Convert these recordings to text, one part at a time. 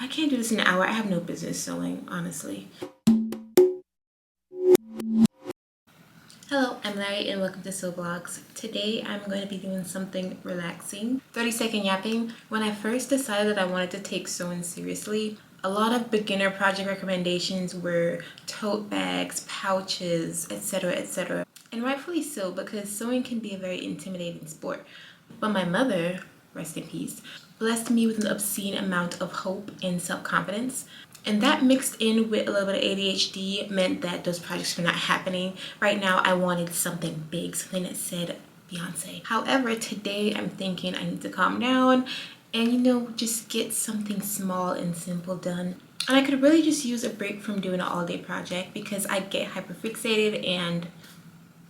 I can't do this in an hour. I have no business sewing, honestly. Hello, I'm Larry and welcome to Sew Vlogs. Today I'm going to be doing something relaxing. 30-second yapping. When I first decided that I wanted to take sewing seriously, a lot of beginner project recommendations were tote bags, pouches, etc., etc. And rightfully so, because sewing can be a very intimidating sport. But my mother, rest in peace, blessed me with an obscene amount of hope and self-confidence. And that mixed in with a little bit of ADHD meant that those projects were not happening. Right now, I wanted something big, something that said Beyonce. However, today I'm thinking I need to calm down and, just get something small and simple done. And I could really just use a break from doing an all-day project because I get hyperfixated and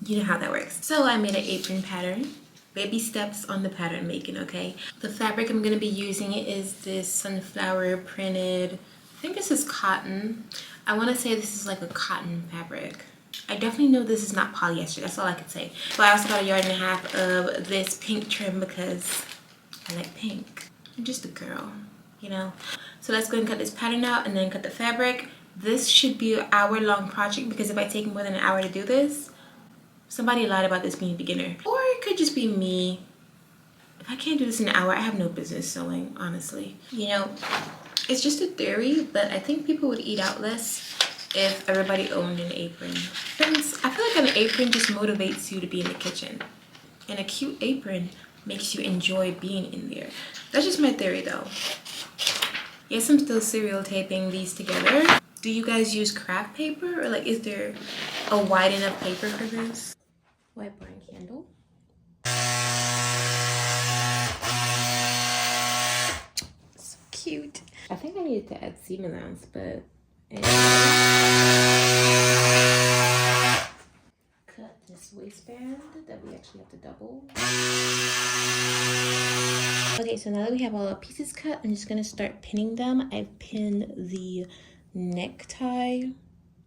you know how that works. So I made an apron pattern. Baby steps on the pattern making, okay? The fabric I'm gonna be using is this sunflower printed, I think this is cotton. I wanna say this is like a cotton fabric. I definitely know this is not polyester, that's all I can say. But I also got a yard and a half of this pink trim because I like pink. I'm just a girl, you know? So let's go and cut this pattern out and then cut the fabric. This should be an hour-long project because if I take more than an hour to do this, somebody lied about this being a beginner. Or it could just be me. If I can't do this in an hour, I have no business sewing, honestly. It's just a theory, but I think people would eat out less if everybody owned an apron. Friends, I feel like an apron just motivates you to be in the kitchen. And a cute apron makes you enjoy being in there. That's just my theory though. Yes, I'm still serial taping these together. Do you guys use craft paper or is there a wide enough paper for this? White barn candle. So cute. I think I needed to add seam allowance, but anyway. Cut this waistband that we actually have to double. Okay, so now that we have all our pieces cut, I'm just gonna start pinning them. I've pinned the necktie.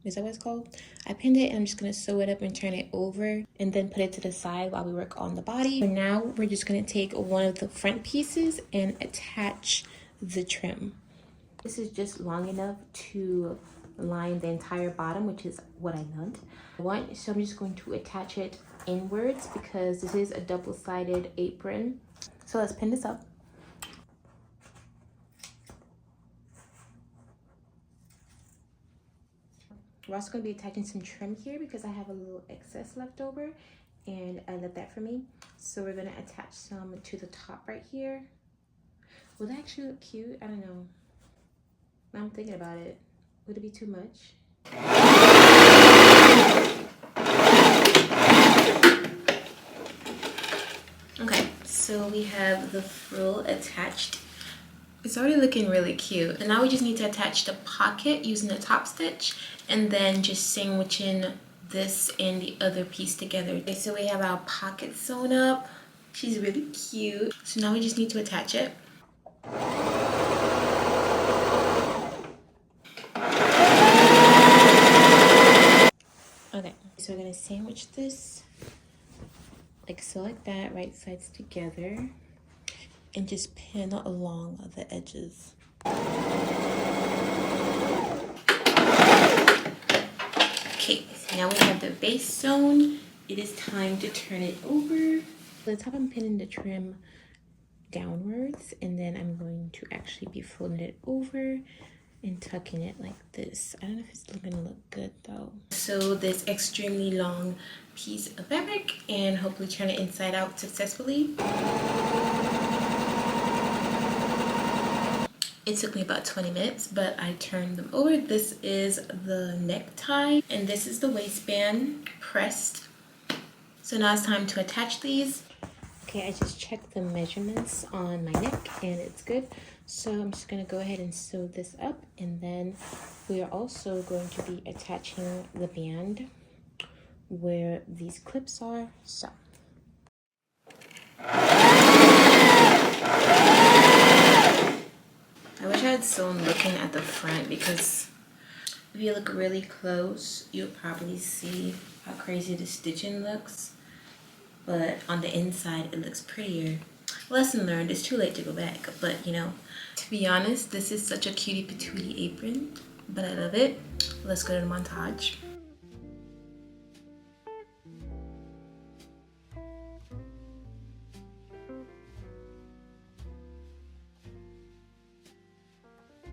Is that what it's called? I pinned it and I'm just gonna sew it up and turn it over and then put it to the side while we work on the body. For now, we're just gonna take one of the front pieces and attach the trim. This is just long enough to line the entire bottom, which is what I want. So I'm just going to attach it inwards because this is a double-sided apron. So let's pin this up. We're also going to be attaching some trim here because I have a little excess left over and I left that for me. So we're going to attach some to the top right here. Will that actually look cute? I don't know. I'm thinking about it. Would it be too much? Okay, so we have the frill attached. It's already looking really cute. And now we just need to attach the pocket using the top stitch and then just sandwiching this and the other piece together. Okay, so we have our pocket sewn up. She's really cute. So now we just need to attach it. Okay, so we're gonna sandwich this like so, like that, right sides together, and just pin along the edges. Okay, so now we have the base sewn. It is time to turn it over. The top I'm pinning the trim downwards, and then I'm going to actually be folding it over and tucking it like this. I don't know if it's gonna look good though. So this extremely long piece of fabric and hopefully turn it inside out successfully. It took me about 20 minutes, but I turned them over. This is the necktie and this is the waistband pressed. So now it's time to attach these. Okay, I just checked the measurements on my neck and it's good. So I'm just gonna go ahead and sew this up, and then we are also going to be attaching the band where these clips are. So I wish I had sewn looking at the front because if you look really close, you'll probably see how crazy the stitching looks. But on the inside, it looks prettier. Lesson learned, it's too late to go back, but you know, to be honest, this is such a cutie patootie apron, but I love it. Let's go to the montage.